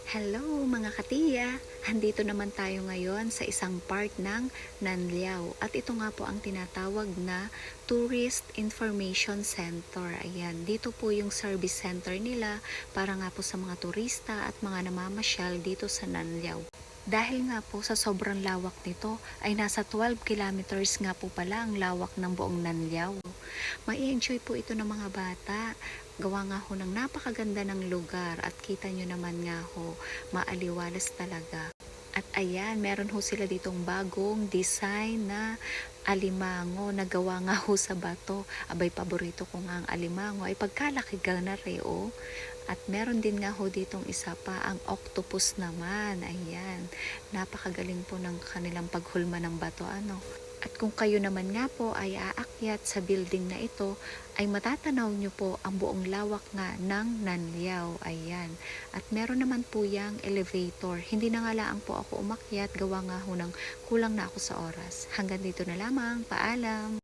Hello mga katiya! Andito naman tayo ngayon sa isang part ng Nanliao at ito nga po ang tinatawag na Tourist Information Center. Ayan, dito po yung service center nila para nga po sa mga turista at mga namamasyal dito sa Nanliao. Dahil nga po sa sobrang lawak nito ay nasa 12 kilometers nga po pala ang lawak ng buong Nanliao. Mai-enjoy po ito ng mga bata. Gawa nga ho ng napakaganda ng lugar at kita nyo naman nga ho, maaliwalas talaga. At ayan, meron ho sila ditong bagong design na alimango na gawa nga ho sa bato. Abay, paborito ko nga ang alimango ay pagkalaki na reo. At meron din nga ho ditong isa pa, ang octopus naman. Ayan, napakagaling po ng kanilang paghulma ng bato. At kung kayo naman nga po ay aakyat sa building na ito, ay matatanaw nyo po ang buong lawak nga ng Nanliao. Ayan. At meron naman po yang elevator. Hindi na nga lang po ako umakyat, gawa nga ho ng kulang na ako sa oras. Hanggang dito na lamang. Paalam!